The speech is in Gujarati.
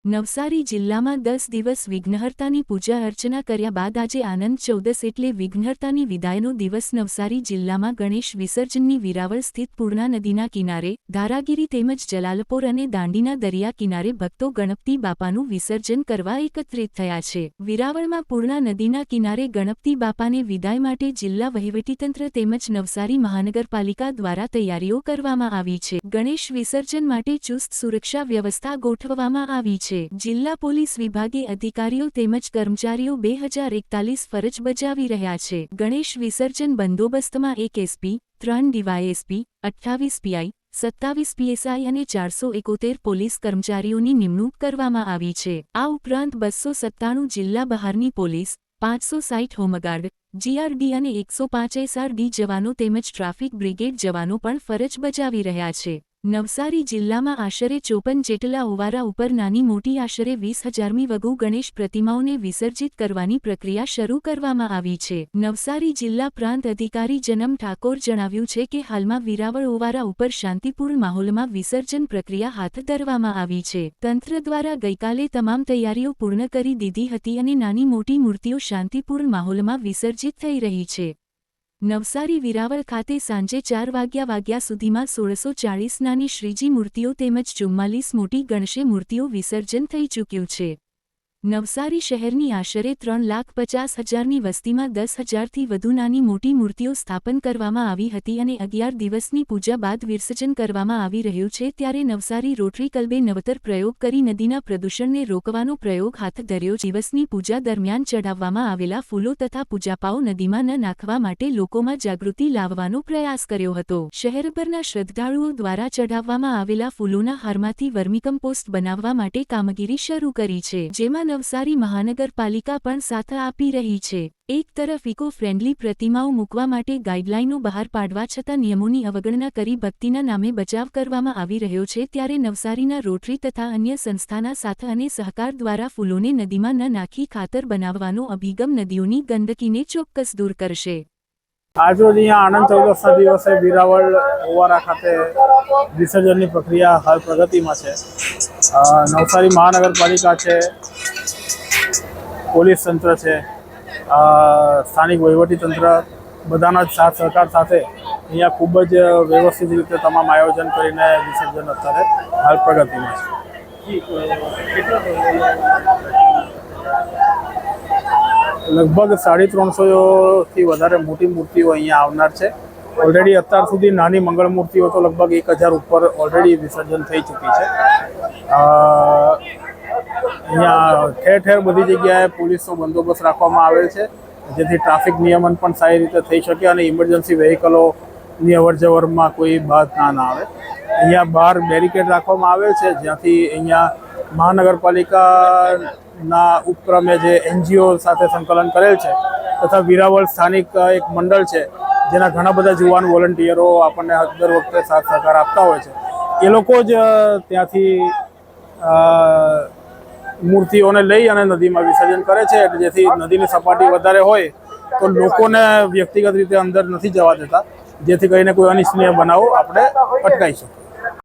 નવસારી જિલ્લામાં 10 દિવસ વિઘ્નહર્તાની પૂજા અર્ચના કર્યા બાદ આજે આનંદ ચૌદસ એટલે વિઘ્નહર્તાની વિદાયનો દિવસ નવસારી જિલ્લામાં ગણેશ વિસર્જનની વિરાવળ સ્થિત પૂર્ણા નદીના કિનારે ધારાગીરી તેમજ જલાલપોર અને દાંડીના દરિયા કિનારે ભક્તો ગણપતિ બાપાનું વિસર્જન કરવા એકત્રિત થયા છે। વિરાવળમાં પૂર્ણા નદીના કિનારે ગણપતિ બાપાને વિદાય માટે જિલ્લા વહીવટીતંત્ર તેમજ નવસારી મહાનગરપાલિકા દ્વારા તૈયારીઓ કરવામાં આવી છે। ગણેશ વિસર્જન માટે ચુસ્ત સુરક્ષા વ્યવસ્થા ગોઠવવામાં આવી છે। જિલ્લા પોલીસ વિભાગે અધિકારીઓ તેમજ કર્મચારીઓ 2041 ફરજ બજાવી રહ્યા છે। ગણેશ વિસર્જન બંદોબસ્તમાં 1 એસપી, 3 ડીવાયએસપી, 28 પીઆઈ, 27 પીએસઆઈ અને 471 પોલીસ કર્મચારીઓની નિમણૂક કરવામાં આવી છે। આ ઉપરાંત 297 જિલ્લા બહારની પોલીસ, 560 હોમગાર્ડ, જીઆરડી અને 105 એસઆરડી જવાનો તેમજ ટ્રાફિક બ્રિગેડ જવાનો પણ ફરજ બજાવી રહ્યા છે। નવસારી જિલ્લામાં આશરે 54 જેટલા ઓવારા ઉપર નાની મોટી આશરે 20,000મી વગુ ગણેશ પ્રતિમાઓને વિસર્જિત કરવાની પ્રક્રિયા શરૂ કરવામાં આવી છે। નવસારી જિલ્લા પ્રાંત અધિકારી જનમ ઠાકોર જણાવ્યું છે કે હાલમાં વિરાવળ ઓવારા ઉપર શાંતિપૂર્ણ માહોલમાં વિસર્જન પ્રક્રિયા હાથ ધરવામાં આવી છે। તંત્ર દ્વારા ગઈકાલે તમામ તૈયારીઓ પૂર્ણ કરી દીધી હતી અને નાની મોટી મૂર્તિઓ શાંતિપૂર્ણ માહોલમાં વિસર્જિત થઈ રહી છે। નવસારી વિરાવળ ખાતે સાંજે 4 વાગ્યા સુધીમાં 1640 નાની શ્રીજી મૂર્તિઓ તેમજ 44 મોટી ગણેશ મૂર્તિઓ વિસર્જન થઈ ચૂક્યું છે। નવસારી શહેરની આશરે 3,50,000ની વસ્તીમાં 10,000થી વધુ નાની મોટી મૂર્તિઓ સ્થાપન કરવામાં આવી હતી અને 11 દિવસની પૂજા બાદ વિસર્જન કરવામાં આવી રહ્યું છે। ત્યારે નવસારી રોટરી ક્લબે નવતર પ્રયોગ કરી નદીના પ્રદૂષણને રોકવાનો પ્રયોગ હાથ ધર્યો। દિવસની પૂજા દરમિયાન ચઢાવવામાં આવેલા ફૂલો તથા પૂજાપાઓ નદીમાં ન નાખવા માટે લોકોમાં જાગૃતિ લાવવાનો પ્રયાસ કર્યો હતો। શહેરભરના શ્રદ્ધાળુઓ દ્વારા ચઢાવવામાં આવેલા ફૂલોના હારમાંથી વર્મિકમ્પોસ્ટ બનાવવા માટે કામગીરી શરૂ કરી છે, જેમાં નવસારી મહાનગરપાલિકા પણ સાથ આપી રહી છે। એક તરફ ઇકો ફ્રેન્ડલી પ્રતિમાઓ મૂકવા માટે ગાઈડલાઈનો બહાર પાડવા છતાં નિયમોની અવગણના કરી ભક્તિના નામે બચાવ કરવામાં આવી રહ્યો છે, ત્યારે નવસારીના રોટરી તથા અન્ય સંસ્થાના સાથ અને સહકાર દ્વારા ફૂલોને નદીમાં ન નાખી ખાતર બનાવવાનો અભિગમ નદીઓની ગંદકીને ચોક્કસ દૂર કરશે। આજરોજ અહીંયા આનંદ ચૌદસના દિવસે વિરાવળ ઓવારા ખાતે વિસર્જનની પ્રક્રિયા હાલ પ્રગતિમાં છે। નવસારી મહાનગરપાલિકા છે, પોલીસ તંત્ર છે, સ્થાનિક વહીવટીતંત્ર બધાના જ સાથ સહકાર સાથે અહીંયા ખૂબ જ વ્યવસ્થિત રીતે તમામ આયોજન કરીને વિસર્જન અત્યારે હાલ પ્રગતિમાં છે। લગભગ 350થી વધારે મોટી મૂર્તિઓ અહીંયા આવનાર છે। ઓલરેડી અત્યાર સુધી નાની મંગળ મૂર્તિઓ તો લગભગ 1000 ઉપર ઓલરેડી વિસર્જન થઈ ચૂકી છે। અહીંયા ઠેર ઠેર બધી જગ્યાએ પોલીસનો બંદોબસ્ત રાખવામાં આવેલ છે, જેથી ટ્રાફિક નિયમન પણ સારી રીતે થઈ શકે અને ઇમરજન્સી વ્હીકલોની અવરજવરમાં કોઈ બાધ ના આવે। અહીંયા બહાર બેરિકેડ રાખવામાં આવેલ છે, જ્યાંથી અહીંયા મહાનગરપાલિકાના ઉપક્રમે જે એનજીઓ સાથે સંકલન કરેલ છે તથા વિરાવળ સ્થાનિક એક મંડળ છે, જેના ઘણા બધા જુવાન વોલન્ટિયરો આપણને દર વખતે સાથ સહકાર આપતા હોય છે, એ લોકો જ ત્યાંથી મૂર્તિઓને લઈ અને નદીમાં વિસર્જન કરે છે, જેથી નદીની સપાટી વધારે હોય તો લોકોને વ્યક્તિગત રીતે અંદર નથી જવા દેતા, જેથી કરીને કોઈ અનિચ્છનીય બનાવો આપણે અટકાવી શકીએ।